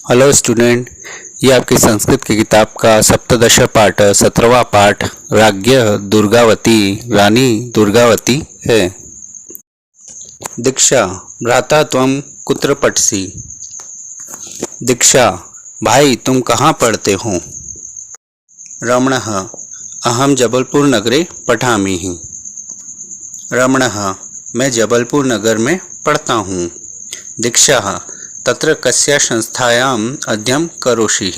Hello student, ये आपकी संस्कृत की किताब का सप्तदश पाठ 17वां पाठ राज्ञ दुर्गावती रानी दुर्गावती है। दीक्षा भ्राता त्वं कुत्र पठसि। दीक्षा भाई तुम कहाँ पढ़ते हो। रमणः अहम जबलपुर नगरे पठामि। रमणः मैं जबलपुर नगर में पढ़ता हूँ। दीक्षा तत्र कस्या संस्थायाम अध्ययन करोषि।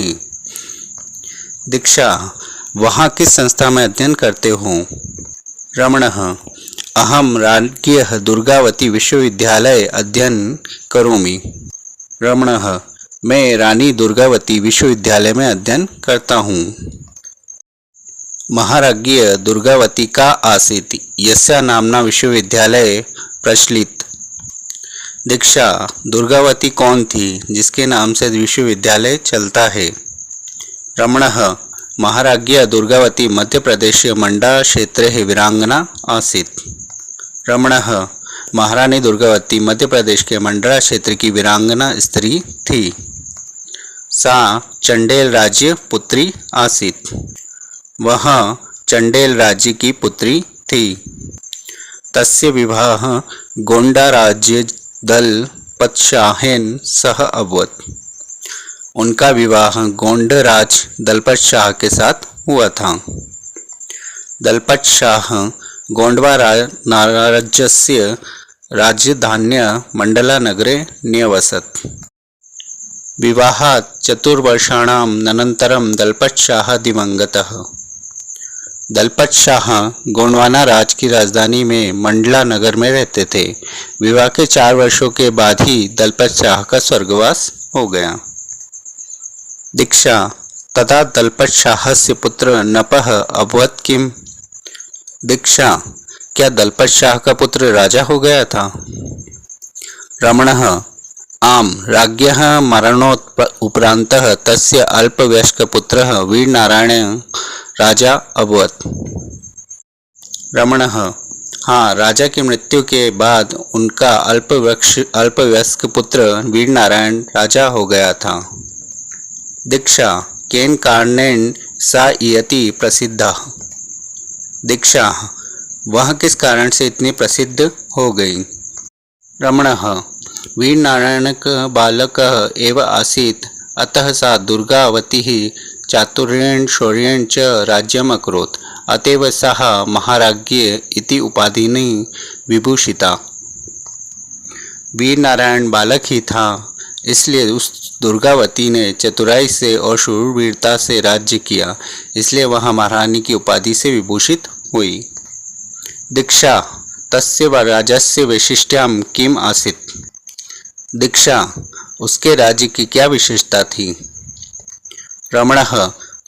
दीक्षा वहाँ किस संस्था में अध्ययन करते हो। रमणः अहम राज्ञ दुर्गावती विश्वविद्यालय अध्ययन करोमि। रमणः मैं रानी दुर्गावती विश्वविद्यालय में अध्ययन करता हूँ। महाराज्ञी दुर्गावती का आसीत् यस्या नामना विश्वविद्यालय प्रचलित। दीक्षा दुर्गावती कौन थी जिसके नाम से विश्वविद्यालय चलता है। रमणः महाराज्ञी दुर्गावती मध्य प्रदेश मंडा क्षेत्रे वीरांगना आसीत्। रमणः महारानी दुर्गावती मध्य प्रदेश के मंडला क्षेत्र की वीरांगना स्त्री थी। सा चंडेल राज्य पुत्री आसीत्। वह चंडेल राज्य की पुत्री थी। तस्य विवाह गोंडा राज्य दल पतशाहेन सह अभवत। उनका विवाह गोंड राज दलपत शाह के साथ हुआ था। दलपत शाह गोंडवा राज्यस्य राजधान्य मंडला नगरे न्यवसत्। विवाहात् चतुर्वर्षाणाम् अनन्तरं दलपत शाह दिवंगतः। दलपत शाह गोंडवाना राज की राजधानी में मंडला नगर में रहते थे। विवाह के 4 वर्षों के बाद ही दलपत शाह का स्वर्गवास हो गया। दीक्षा तथा दलपत शाहस्य पुत्र नपः अभवत् किम। दीक्षा क्या दलपत शाह का पुत्र राजा हो गया था। रमणः आम राज्ञः मरणोपरान्तः तस्य अल्पवयस्कपुत्रः वीरनारायण राजा अभवत्। रमणः हाँ, राजा की मृत्यु के बाद उनका अल्पवयस्क पुत्र वीरनारायण राजा हो गया था। दीक्षा केन कारणेन सा इयति प्रसिद्धा। दीक्षा वह किस कारण से इतनी प्रसिद्ध हो गई। रमणः वीरनारायणक बालकः एव आसीत्, अतः सा दुर्गावती चातुर्येण शौर्येण च राज्यम् अकरोत्, अतएव सः महाराज्ञी इति उपाधिनी विभूषिता। वीरनारायण बालक ही था, इसलिए उस दुर्गावती ने चतुराई से और शूरवीरता से राज्य किया, इसलिए वह महारानी की उपाधि से विभूषित हुई। दीक्षा तस्य व राजस्य वैशिष्ट्यम किम आसीत्। दीक्षा उसके राज्य की क्या विशेषता थी। रमणः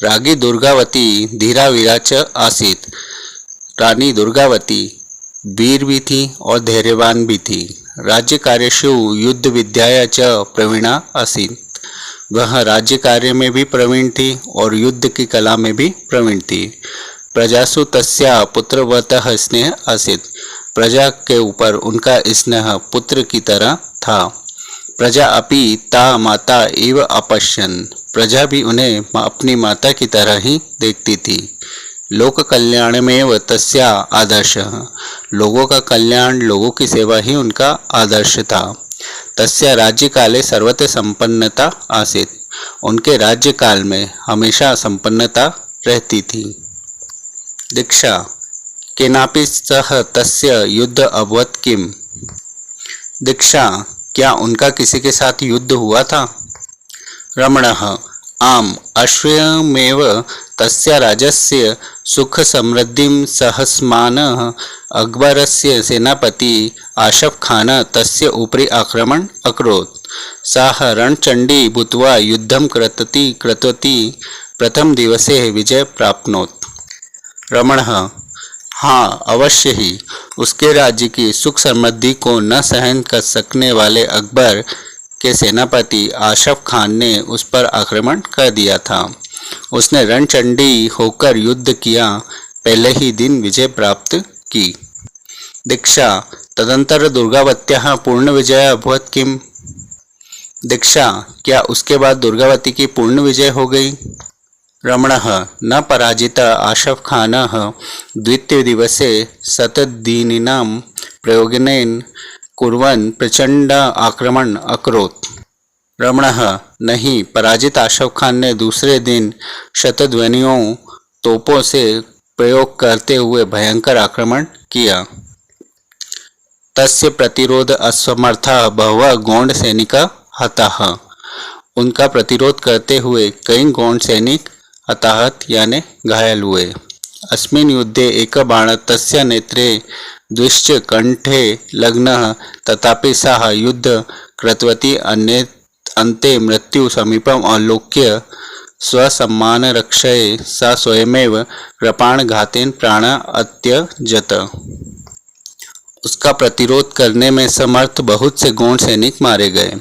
रागी दुर्गावती धीरावीरा च आसीत्। रानी दुर्गावती वीर भी थी और धैर्यवान भी थी। राज्य कार्येषु युद्ध विद्याया च प्रवीणा आसीत्। वह राज्य कार्य में भी प्रवीण थी और युद्ध की कला में भी प्रवीण थी। प्रजासु तस्या पुत्रवतः स्नेह आसीत्। प्रजा के ऊपर उनका स्नेह पुत्र की तरह था। प्रजा अपि ता माता एव अपश्यन्। प्रजा भी उन्हें अपनी माता की तरह ही देखती थी। लोक कल्याण में व तस्या आदर्श। लोगों का कल्याण, लोगों की सेवा ही उनका आदर्श था। तस्या राज्य काले सर्वत्र संपन्नता आसीत्। उनके राज्य काल में हमेशा संपन्नता रहती थी। दीक्षा केनापि सह तस्य युद्ध अभवत् किम। दीक्षा क्या उनका किसी के साथ युद्ध हुआ था। रमणः आम अश्वमेव तस्य राजस्य सुख समृद्धिं सहस्मानः अकबरस्य सेनापति आशफ खान तस्य उपरि आक्रमण अकरोत्। सः रणचण्डी भूत्वा युद्धं कृतवती प्रथम दिवसे विजय प्राप्नोत्। रमणः हाँ, अवश्य ही। उसके राज्य की सुख समृद्धि को न सहन कर सकने वाले अकबर के सेनापति आशफ खान ने उस पर आक्रमण कर दिया था। उसने रणचंडी होकर युद्ध किया, पहले ही दिन विजय प्राप्त की। दीक्षा तदंतर दुर्गावत्याः पूर्ण विजय अभवत् किम। दीक्षा, क्या उसके बाद दुर्गावती की पूर्ण विजय हो गई? रमणः, न पराजित आशफ खानः द्वितीय दिवसे शतदीनिनां प्रयोगनेन कुर्वन् प्रचंड आक्रमण अकरोत्। रमणः, नहीं, पराजित आशफ खान ने दूसरे दिन शतध्वनियों तोपों से प्रयोग करते हुए भयंकर आक्रमण किया। तस्य प्रतिरोध असमर्थः बहवः गौंड सैनिका हताः। उनका प्रतिरोध करते हुए कई गौंड सैनिक हताहत यानी घायल हुए। अस्मिन् युद्धे एक बाण तस्य नेत्रे द्विश्च कंठे लग्नः तथापि सः युद्ध कृतवती अन्ते मृत्यु समीपम अवलोक्य स्वसम्मान रक्षये सा स्वयमेव कृपाणघातेन प्राण अत्यजत। उसका प्रतिरोध करने में समर्थ बहुत से गौंड सैनिक मारे गए।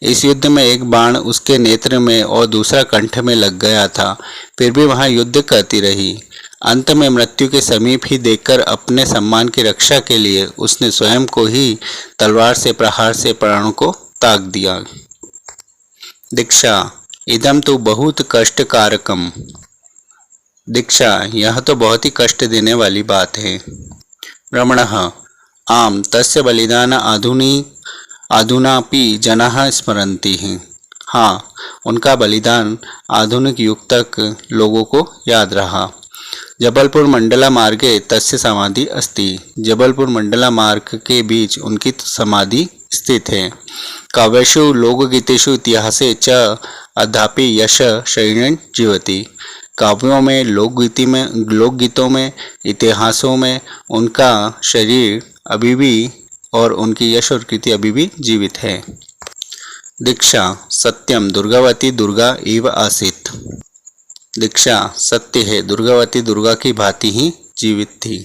इस युद्ध में एक बाण उसके नेत्र में और दूसरा कंठ में लग गया था, फिर भी वहां युद्ध करती रही। अंत में मृत्यु के समीप ही देखकर अपने सम्मान की रक्षा के लिए उसने स्वयं को ही तलवार से प्रहार से प्राणों को त्याग दिया। दीक्षा, इदम तो बहुत कष्टकारकम। दीक्षा, यह तो बहुत ही कष्ट देने वाली बात है। रमणः, आम तस्य बलिदान अधुनापि जनाः स्मरन्ति हैं। हाँ, उनका बलिदान आधुनिक युग तक लोगों को याद रहा। जबलपुर मंडला मार्गे तस्य समाधि अस्ति। जबलपुर मंडला मार्ग के बीच उनकी समाधि स्थित है। काव्येषु लोकगीतेषु इतिहासे च अद्यापि यश शरीरेण जीवति। काव्यों में लोकगीतों में इतिहासों में उनका शरीर अभी भी और उनकी यश और कीर्ति अभी भी जीवित है। दीक्षा, सत्यम दुर्गावती दुर्गा इव आसीत्। दीक्षा, सत्य है, दुर्गावती दुर्गा की भांति ही जीवित थी।